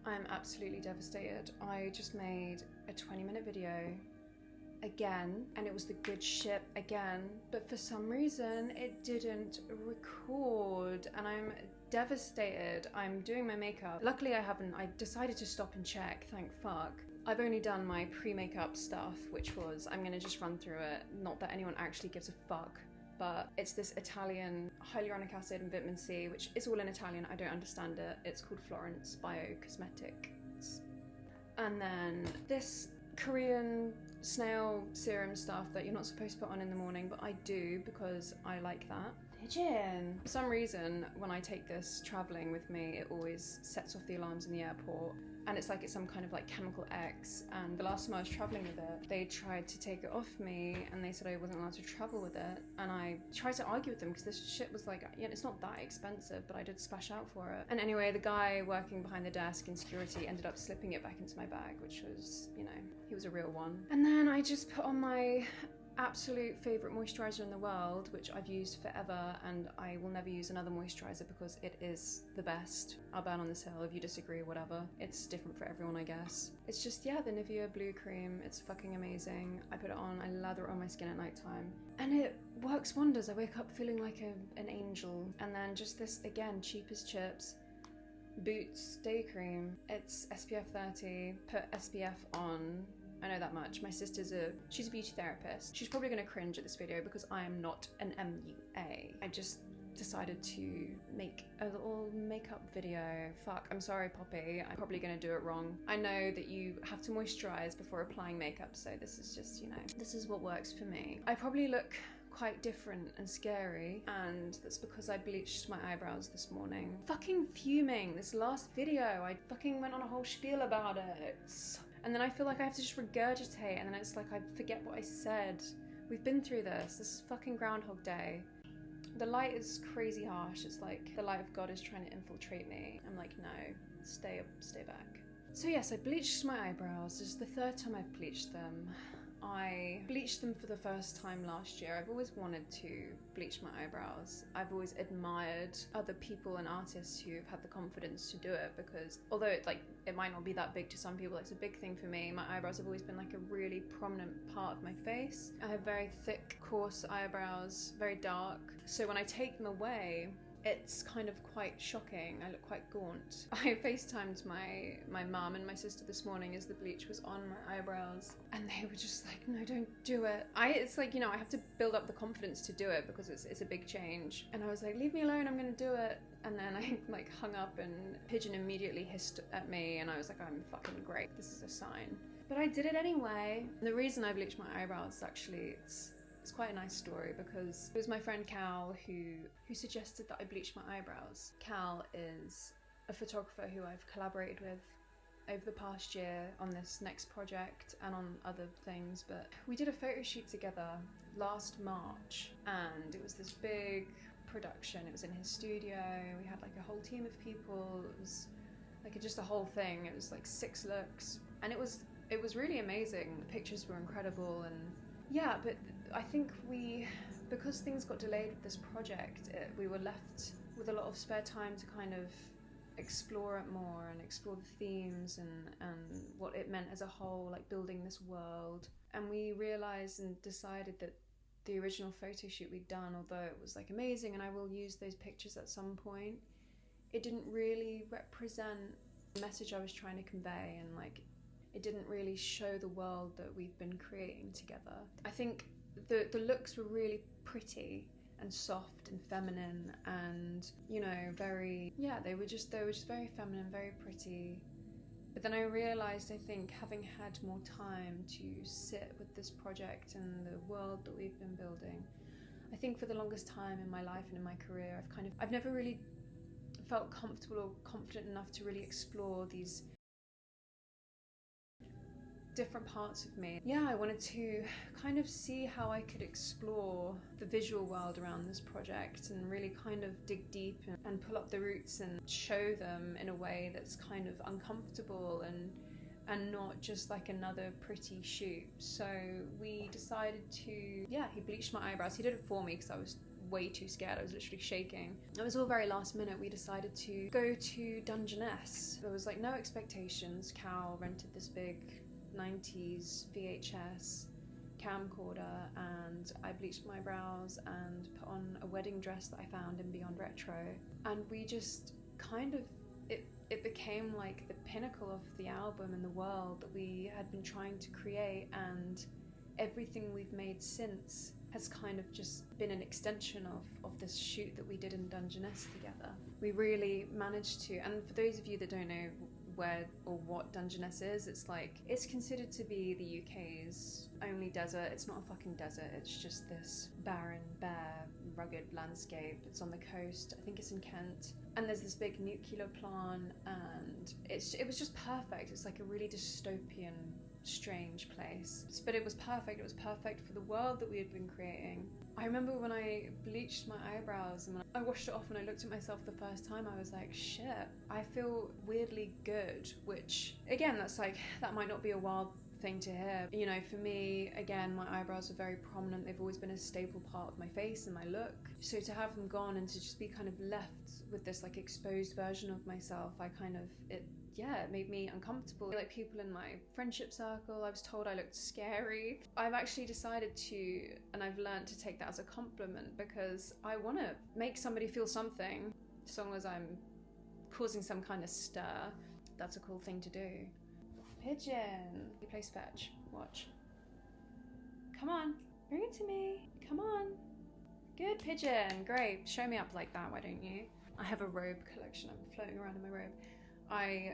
I'm absolutely devastated. I just made a 20-minute video again, and it was the good shit again, but for some reason it didn't record, and I'm devastated. I'm doing my makeup. Luckily I decided to stop and check, thank fuck. I've only done my pre-makeup stuff, which was, I'm gonna just run through it, not that anyone actually gives a fuck, but it's this Italian hyaluronic acid and vitamin C, which is all in Italian, I don't understand it. It's called Florence Biocosmetics. And then this Korean snail serum stuff that you're not supposed to put on in the morning, but I do because I like that. Pigeon! For some reason, when I take this traveling with me, it always sets off the alarms in the airport. And it's like it's some kind of like chemical X. And the last time I was traveling with it, they tried to take it off me and they said I wasn't allowed to travel with it. And I tried to argue with them because this shit was like, yeah, it's not that expensive, but I did splash out for it. And anyway, the guy working behind the desk in security ended up slipping it back into my bag, which was, you know, he was a real one. And then I just put on my absolute favourite moisturiser in the world, which I've used forever, and I will never use another moisturiser because it is the best. I'll burn on this hill if you disagree, whatever. It's different for everyone, I guess. It's just, yeah, the Nivea Blue Cream. It's fucking amazing. I put it on, I lather it on my skin at night time, and it works wonders. I wake up feeling like an angel. And then just this, again, cheap as chips, Boots Day Cream. It's SPF 30, put SPF on. I know that much. My sister's she's a beauty therapist. She's probably gonna cringe at this video because I am not an MUA. I just decided to make a little makeup video. Fuck, I'm sorry, Poppy. I'm probably gonna do it wrong. I know that you have to moisturize before applying makeup, so this is just, you know, this is what works for me. I probably look quite different and scary, and that's because I bleached my eyebrows this morning. Fucking fuming. This last video, I fucking went on a whole spiel about it. And then I feel like I have to just regurgitate, and then it's like I forget what I said. We've been through this. This is fucking Groundhog Day. The light is crazy harsh. It's like the light of God is trying to infiltrate me. I'm like, no, stay back. So yes, I bleached my eyebrows. This is the third time I've bleached them. I bleached them for the first time last year. I've always wanted to bleach my eyebrows. I've always admired other people and artists who've had the confidence to do it, because although it might not be that big to some people, it's a big thing for me. My eyebrows have always been like a really prominent part of my face. I have very thick, coarse eyebrows, very dark. So when I take them away, it's kind of quite shocking. I look quite gaunt. I FaceTimed my mum and my sister this morning as the bleach was on my eyebrows, and they were just like, no, don't do it. It's like, you know, I have to build up the confidence to do it because it's a big change. And I was like, leave me alone, I'm gonna do it. And then I like hung up, and Pigeon immediately hissed at me, and I was like, I'm fucking great, this is a sign. But I did it anyway. The reason I bleached my eyebrows, actually, it's quite a nice story, because it was my friend Cal who suggested that I bleach my eyebrows. Cal is a photographer who I've collaborated with over the past year on this next project and on other things, but we did a photo shoot together last March, and it was this big production. It was in his studio. We had like a whole team of people. It was like just a whole thing. It was like 6 looks, and it was really amazing. The pictures were incredible, and yeah, but I think because things got delayed with this project, we were left with a lot of spare time to kind of explore it more and explore the themes and what it meant as a whole, like building this world. And we realized and decided that the original photo shoot we'd done, although it was like amazing and I will use those pictures at some point, it didn't really represent the message I was trying to convey, and like it didn't really show the world that we've been creating together. I think the looks were really pretty and soft and feminine, and you know, they were just very feminine, very pretty. But then I realized, I think, having had more time to sit with this project and the world that we've been building, I think for the longest time in my life and in my career, I've never really felt comfortable or confident enough to really explore these different parts of me. Yeah, I wanted to kind of see how I could explore the visual world around this project and really kind of dig deep and pull up the roots and show them in a way that's kind of uncomfortable and not just like another pretty shoot. So we decided to, he bleached my eyebrows. He did it for me because I was way too scared. I was literally shaking. It was all very last minute. We decided to go to Dungeness. There was like no expectations. Cal rented this big 90s VHS camcorder, and I bleached my brows and put on a wedding dress that I found in Beyond Retro, and we just kind of, it became like the pinnacle of the album and the world that we had been trying to create, and everything we've made since has kind of just been an extension of this shoot that we did in Dungeness together. We really managed to, and for those of you that don't know where or what Dungeness is, it's considered to be the UK's only desert. It's not a fucking desert, it's just this barren, bare, rugged landscape. It's on the coast, I think it's in Kent, and there's this big nuclear plant, and it was just perfect. It's like a really dystopian, strange place, but it was perfect. It was perfect for the world that we had been creating. I remember when I bleached my eyebrows and when I washed it off and I looked at myself the first time, I was like, shit, I feel weirdly good, which again, that might not be a wild thing to hear. You know, for me, again, my eyebrows are very prominent. They've always been a staple part of my face and my look. So to have them gone and to just be kind of left with this like exposed version of myself, it made me uncomfortable. Like people in my friendship circle, I was told I looked scary. I've actually decided to, and I've learned to take that as a compliment, because I want to make somebody feel something, as long as I'm causing some kind of stir. That's a cool thing to do. Pigeon. He plays fetch. Watch. Come on. Bring it to me. Come on. Good pigeon. Great. Show me up like that, why don't you? I have a robe collection. I'm floating around in my robe. I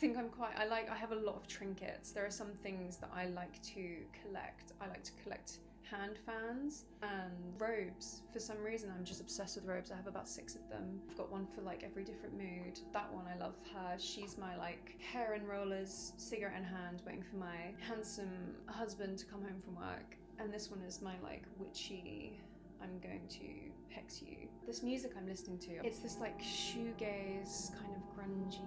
think I have a lot of trinkets. There are some things that I like to collect. I like to collect hand fans and robes. For some reason, I'm just obsessed with robes. I have about 6 of them. I've got one for like every different mood. That one, I love her. She's my like hair and rollers, cigarette in hand, waiting for my handsome husband to come home from work. And this one is my like witchy, I'm going to hex you. This music I'm listening to, it's this like shoegaze, kind of grungy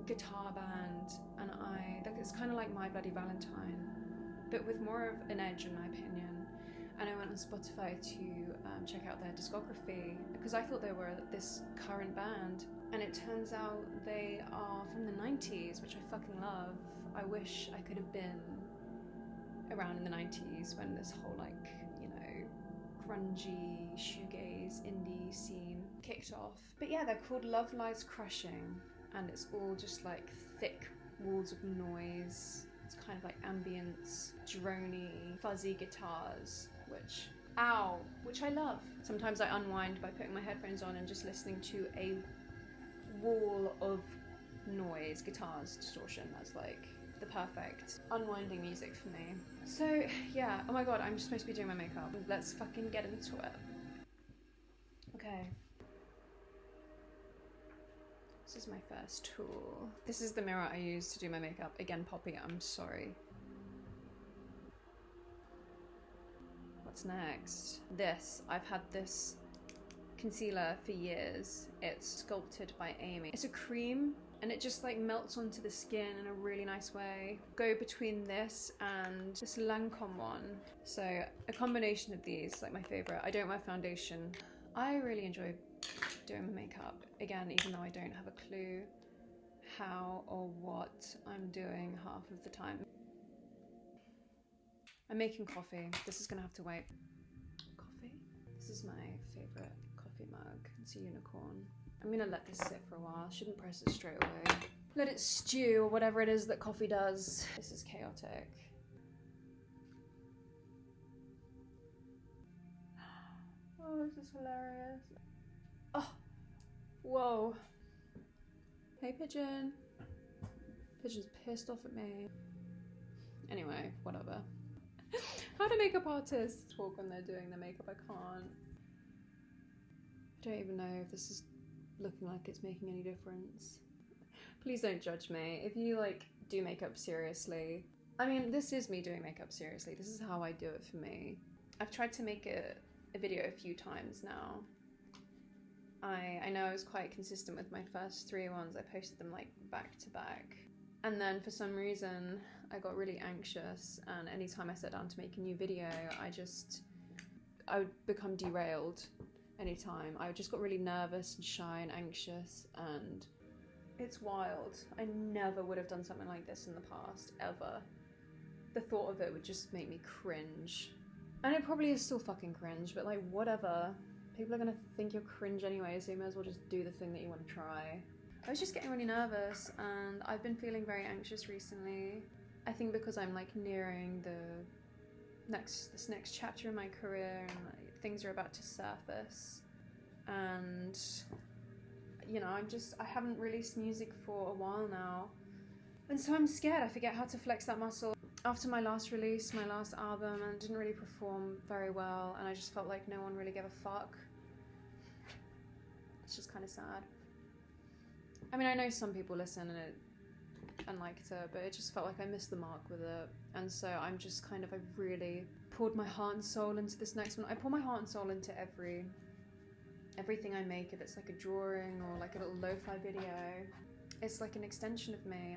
guitar band, and it's kind of like My Bloody Valentine, but with more of an edge in my opinion. And I went on Spotify to check out their discography, because I thought they were this current band, and it turns out they are from the 90s, which I fucking love. I wish I could have been around in the 90s when this whole like, you know, grungy shoegaze indie scene kicked off. But yeah, they're called Love Lies Crushing, and it's all just like thick walls of noise. It's kind of like ambience, droney, fuzzy guitars, which I love. Sometimes I unwind by putting my headphones on and just listening to a wall of noise, guitars, distortion. That's like the perfect unwinding music for me. So yeah, oh my god, I'm just supposed to be doing my makeup. Let's fucking get into it. Okay. This is my first tool. This is the mirror I use to do my makeup. Again, Poppy, I'm sorry. What's next? I've had this concealer for years. It's Sculpted by Amy. It's a cream, and it just like melts onto the skin in a really nice way. Go between this and this Lancome one. So a combination of these, like my favorite. I don't wear foundation. I really enjoy doing my makeup. Again, even though I don't have a clue how or what I'm doing half of the time. I'm making coffee. This is gonna have to wait. Coffee? This is my favorite coffee mug. It's a unicorn. I'm gonna let this sit for a while. I shouldn't press it straight away. Let it stew, or whatever it is that coffee does. This is chaotic. Oh, this is hilarious. Oh, whoa. Hey, Pigeon. Pigeon's pissed off at me. Anyway, whatever. How do makeup artists talk when they're doing their makeup? I can't. I don't even know if this is looking like it's making any difference. Please don't judge me. If you like do makeup seriously, I mean, this is me doing makeup seriously. This is how I do it for me. I've tried to make a video a few times now. I know I was quite consistent with my first 3 ones. I posted them like back to back. And then for some reason, I got really anxious, and anytime I sat down to make a new video, I would become derailed anytime. I just got really nervous and shy and anxious, and it's wild. I never would have done something like this in the past, ever. The thought of it would just make me cringe. And it probably is still fucking cringe, but like, whatever. People are gonna think you're cringe anyway, so you may as well just do the thing that you want to try. I was just getting really nervous, and I've been feeling very anxious recently. I think because I'm like nearing this next chapter in my career, and like, things are about to surface. And you know, I haven't released music for a while now, and so I'm scared I forget how to flex that muscle. After my last release, my last album, and didn't really perform very well, and I just felt like no one really gave a fuck. It's just kind of sad. I mean, I know some people listen and liked it, but it just felt like I missed the mark with it. And so I'm just kind of, I really poured my heart and soul into this next one. I pour my heart and soul into everything I make. If it's like a drawing or like a little lo-fi video, it's like an extension of me.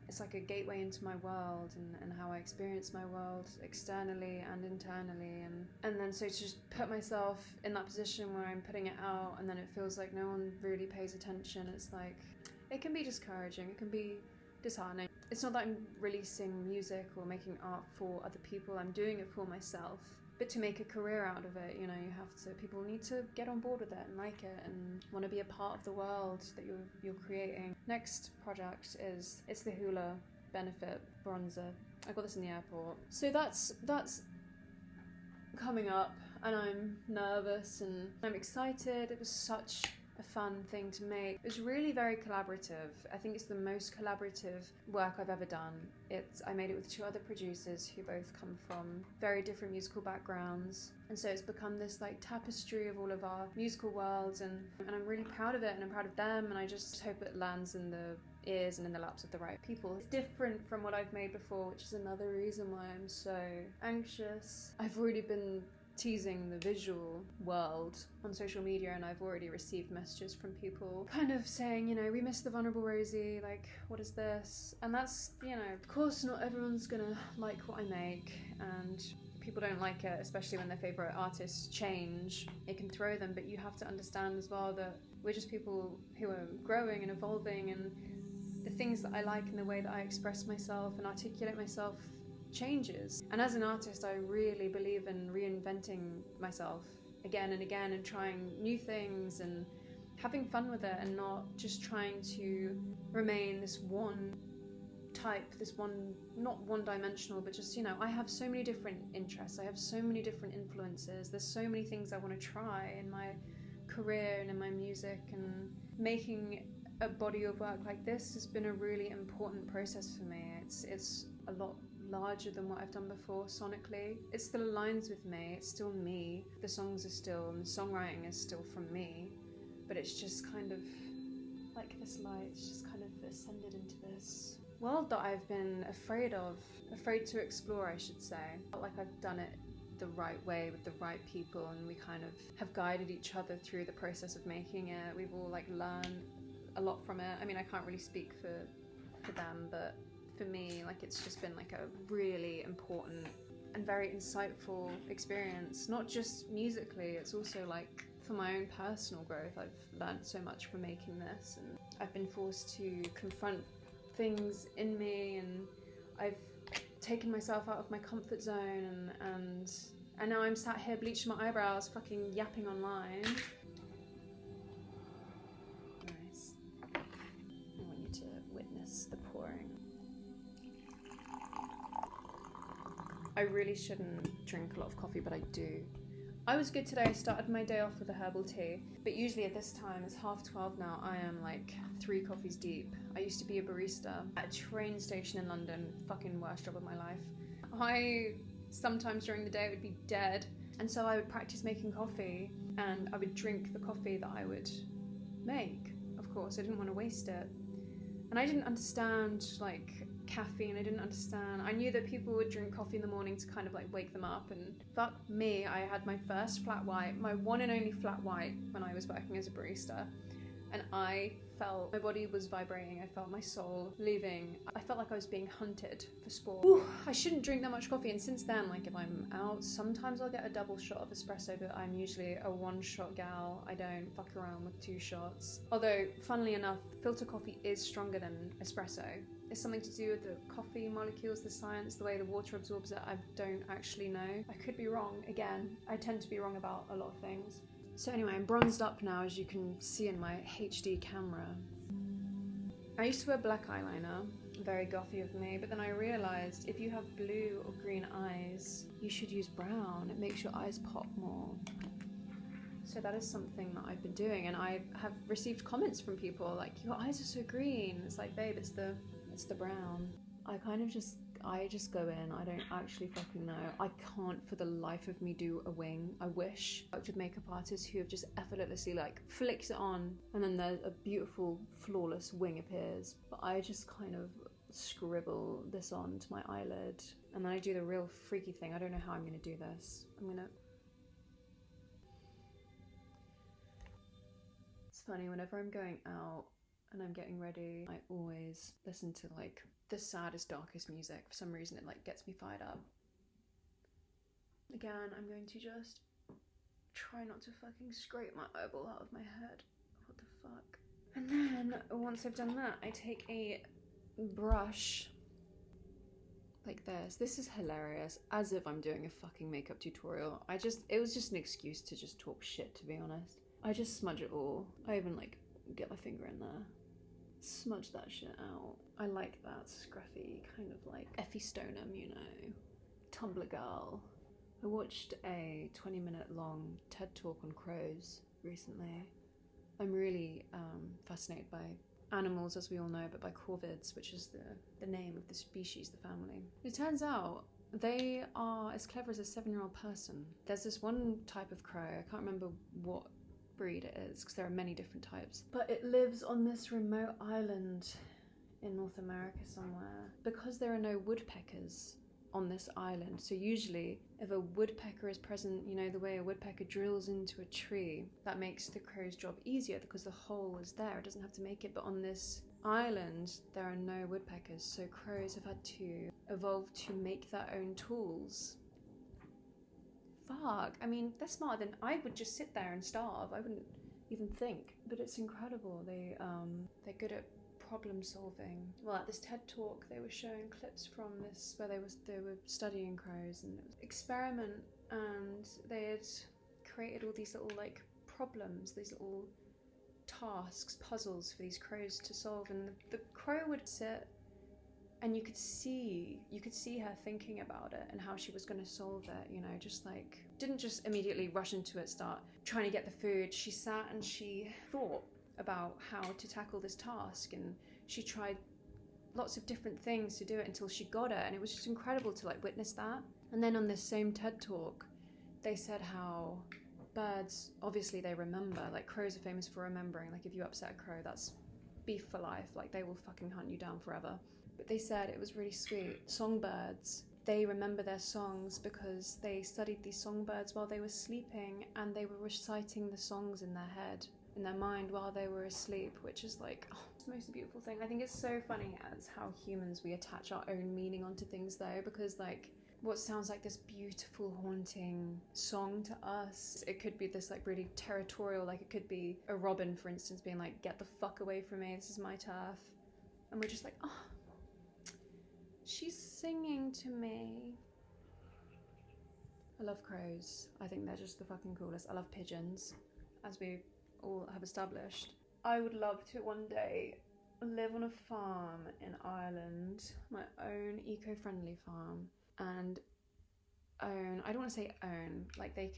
It's like a gateway into my world and how I experience my world externally and internally, and then so to just put myself in that position where I'm putting it out and then it feels like no one really pays attention, it's like, it can be discouraging, it can be disheartening. It's not that I'm releasing music or making art for other people, I'm doing it for myself. But to make a career out of it, you know, people need to get on board with it and like it and want to be a part of the world that you're creating. Next project it's the Hula Benefit Bronzer. I got this in the airport. So that's coming up, and I'm nervous and I'm excited. It was such a fun thing to make. It was really very collaborative. I think it's the most collaborative work I've ever done. I made it with 2 other producers who both come from very different musical backgrounds, and so it's become this like tapestry of all of our musical worlds, and I'm really proud of it, and I'm proud of them, and I just hope it lands in the ears and in the laps of the right people. It's different from what I've made before, which is another reason why I'm so anxious. I've already been teasing the visual world on social media, and I've already received messages from people kind of saying, you know, we miss the vulnerable Rosie, like, what is this? And that's, you know, of course not everyone's gonna like what I make, and people don't like it, especially when their favourite artists change. It can throw them, but you have to understand as well that we're just people who are growing and evolving, and the things that I like and the way that I express myself and articulate myself changes. And as an artist, I really believe in reinventing myself again and again, and trying new things and having fun with it, and not just trying to remain this one type, not one-dimensional, but just, you know, I have so many different interests, I have so many different influences, there's so many things I want to try in my career and in my music, and making a body of work like this has been a really important process for me. It's a lot larger than what I've done before sonically. It still aligns with me, it's still me, the songs are still, and the songwriting is still from me, but it's just kind of like this light, it's just kind of ascended into this world that I've been afraid to explore, I should say. I felt like I've done it the right way with the right people, and we kind of have guided each other through the process of making it. We've all like learned a lot from it. I mean, I can't really speak for them, but for me, like, it's just been like a really important and very insightful experience, not just musically, it's also like for my own personal growth. I've learned so much from making this, and I've been forced to confront things in me, and I've taken myself out of my comfort zone, and now I'm sat here bleaching my eyebrows, fucking yapping online. Nice. I want you to witness the pouring. I really shouldn't drink a lot of coffee, but I do. I was good today. I started my day off with a herbal tea, but usually at this time, it's 12:30 now, I am like 3 coffees deep. I used to be a barista at a train station in London, fucking worst job of my life. Sometimes during the day would be dead, and so I would practice making coffee, and I would drink the coffee that I would make. Of course, I didn't want to waste it. And I didn't understand like caffeine, I knew that people would drink coffee in the morning to kind of like wake them up, and fuck me, I had my first flat white, my one and only flat white when I was working as a barista, and I felt my body was vibrating. I felt my soul leaving. I felt like I was being hunted for sport. Ooh, I shouldn't drink that much coffee, and since then, like if I'm out, sometimes I'll get a double shot of espresso, but I'm usually a one-shot gal. I don't fuck around with 2 shots. Although, funnily enough, filter coffee is stronger than espresso. It's something to do with the coffee molecules, the science, the way the water absorbs it. I don't actually know. I could be wrong. Again, I tend to be wrong about a lot of things. So anyway, I'm bronzed up now, as you can see in my HD camera. I used to wear black eyeliner, very gothy of me, but then I realised if you have blue or green eyes, you should use brown. It makes your eyes pop more. So that is something that I've been doing, and I have received comments from people like, your eyes are so green. It's like, babe, it's the brown. I just go in. I don't actually fucking know. I can't for the life of me do a wing. I wish. I worked with makeup artists who have just effortlessly like flicks it on and then there's a beautiful flawless wing appears. But I just kind of scribble this onto my eyelid and then I do the real freaky thing. I don't know how I'm gonna do this. It's funny, whenever I'm going out and I'm getting ready, I always listen to like the saddest, darkest music. For some reason it like gets me fired up. Again, I'm going to just try not to fucking scrape my eyeball out of my head. What the fuck? And then once I've done that, I take a brush like this. This is hilarious, as if I'm doing a fucking makeup tutorial. It was just an excuse to just talk shit, to be honest. I just smudge it all. I even like get my finger in there. Smudge that shit out. I like that scruffy kind of like Effie Stoneham, you know, Tumblr girl. I watched a 20-minute long TED talk on crows recently. I'm really fascinated by animals, as we all know, but by corvids, which is the name of the species, the family. It turns out they are as clever as a 7-year-old person. There's this one type of crow, I can't remember what breed it is because there are many different types, but it lives on this remote island in North America somewhere because there are no woodpeckers on this island. So usually if a woodpecker is present, you know, the way a woodpecker drills into a tree, that makes the crow's job easier because the hole is there, it doesn't have to make it. But on this island there are no woodpeckers, so crows have had to evolve to make their own tools. Fuck, I mean, they're smarter than I would. Just sit there and starve. I wouldn't even think. But it's incredible. They're good at problem solving. Well, at this TED talk, they were showing clips from this where they were studying crows, and it was an experiment, and they had created all these little like problems, these little tasks, puzzles for these crows to solve, and the crow would sit. And you could see her thinking about it and how she was going to solve it, you know, just like, didn't just immediately rush into it, start trying to get the food. She sat and she thought about how to tackle this task, and she tried lots of different things to do it until she got it, and it was just incredible to like witness that. And then on this same TED talk, they said how birds, obviously they remember, like crows are famous for remembering, like if you upset a crow, that's beef for life, like they will fucking hunt you down forever. But they said it was really sweet. Songbirds, they remember their songs because they studied these songbirds while they were sleeping, and they were reciting the songs in their head, in their mind while they were asleep, which is like, oh, it's the most beautiful thing. I think it's so funny as how humans, we attach our own meaning onto things though, because like what sounds like this beautiful haunting song to us, it could be this like really territorial, like it could be a robin, for instance, being like, get the fuck away from me, this is my turf. And we're just like, oh, she's singing to me. I love crows. I think they're just the fucking coolest. I love pigeons, as we all have established. I would love to one day live on a farm in Ireland, my own eco-friendly farm, and own, I don't want to say own, like they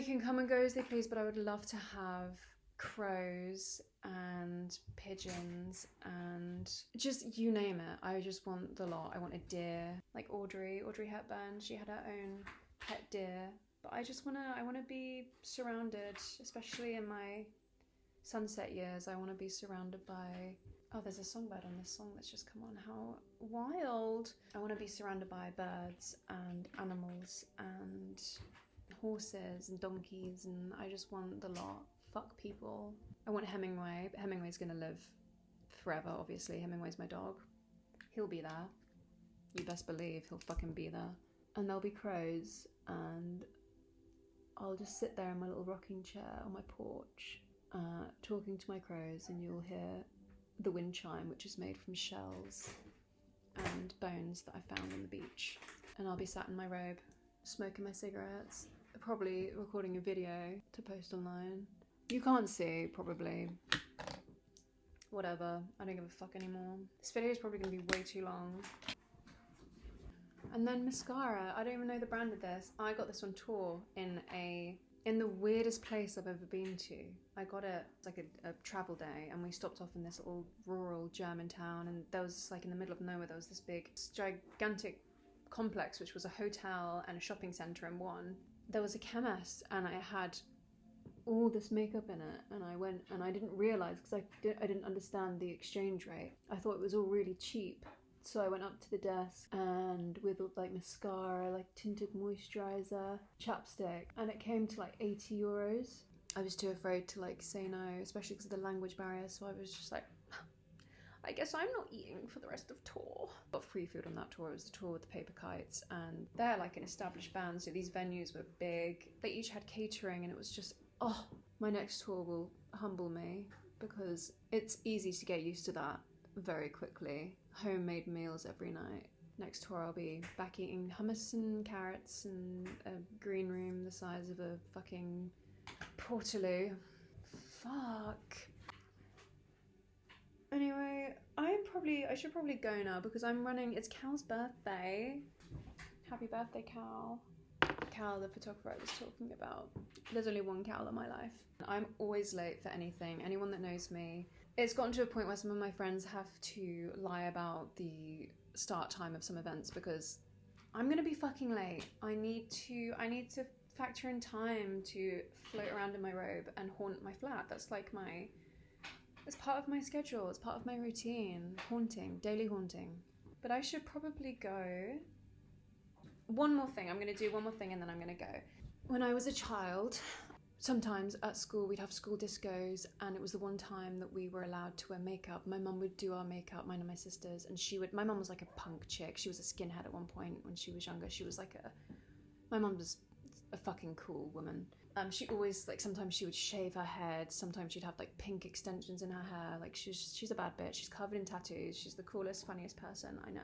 can come and go as they please, but I would love to have crows and pigeons and just you name it. I just want the lot. I want a deer, like Audrey Hepburn, she had her own pet deer. But I want to be surrounded, especially in my sunset years, I want to be surrounded by, oh, there's a songbird on this song that's just come on, how wild. I want to be surrounded by birds and animals and horses and donkeys, and I just want the lot. Fuck people. I want Hemingway, but Hemingway's gonna live forever, obviously. Hemingway's my dog. He'll be there. You best believe he'll fucking be there. And there'll be crows, and I'll just sit there in my little rocking chair on my porch, talking to my crows, and you'll hear the wind chime, which is made from shells and bones that I found on the beach. And I'll be sat in my robe, smoking my cigarettes, probably recording a video to post online. You can't see, probably. Whatever, I don't give a fuck anymore. This video is probably gonna be way too long. And then mascara, I don't even know the brand of this. I got this on tour in the weirdest place I've ever been to. I got it like a travel day, and we stopped off in this little rural German town, and there was like in the middle of nowhere, there was this big, gigantic complex, which was a hotel and a shopping centre in one. There was a chemist, and I had all this makeup in it, and I went, and I didn't realise, because I didn't understand the exchange rate. I thought it was all really cheap. So I went up to the desk, and with like mascara, like tinted moisturiser, chapstick, and it came to like 80 euros. I was too afraid to like say no, especially because of the language barrier, so I was just like, I guess I'm not eating for the rest of tour. Got free food on that tour. It was the tour with the Paper Kites, and they're like an established band, so these venues were big. They each had catering, and it was just, oh, my next tour will humble me, because it's easy to get used to that very quickly. Homemade meals every night. Next tour I'll be back eating hummus and carrots and a green room the size of a fucking Portaloo. Fuck. Anyway, I should probably go now, because I'm running, it's Cal's birthday. Happy birthday, Cal. Cal, the photographer I was talking about. There's only one Cal in my life. I'm always late for anything. Anyone that knows me, it's gotten to a point where some of my friends have to lie about the start time of some events, because I'm gonna be fucking late. I need to factor in time to float around in my robe and haunt my flat. That's like it's part of my schedule, it's part of my routine. Haunting, daily haunting. But I should probably go. One more thing, I'm gonna do one more thing and then I'm gonna go. When I was a child, sometimes at school we'd have school discos, and it was the one time that we were allowed to wear makeup. My mum would do our makeup, mine and my sisters, and my mum was like a punk chick. She was a skinhead at one point when she was younger. She was like my mum was a fucking cool woman. She always, like, sometimes she would shave her head, sometimes she'd have like pink extensions in her hair. Like, she's a bad bitch. She's covered in tattoos. She's the coolest, funniest person I know.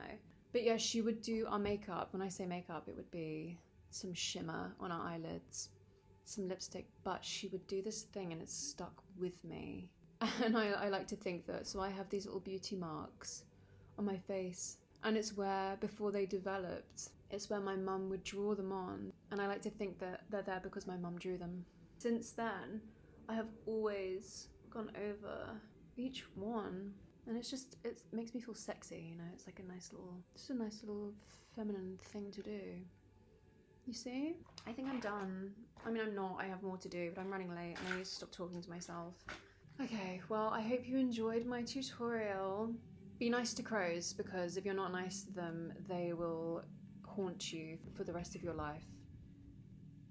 But yeah, she would do our makeup. When I say makeup, it would be some shimmer on our eyelids, some lipstick, but she would do this thing and it's stuck with me. And I like to think that, so I have these little beauty marks on my face, and it's where, before they developed, it's where my mum would draw them on, and I like to think that they're there because my mum drew them. Since then, I have always gone over each one, and it makes me feel sexy, you know. It's like a nice little feminine thing to do. You see? I think I'm done. I mean, I'm not. I have more to do, but I'm running late and I need to stop talking to myself. Okay, well, I hope you enjoyed my tutorial. Be nice to crows, because if you're not nice to them, they will haunt you for the rest of your life.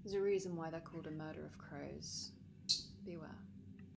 There's a reason why they're called a murder of crows. Beware.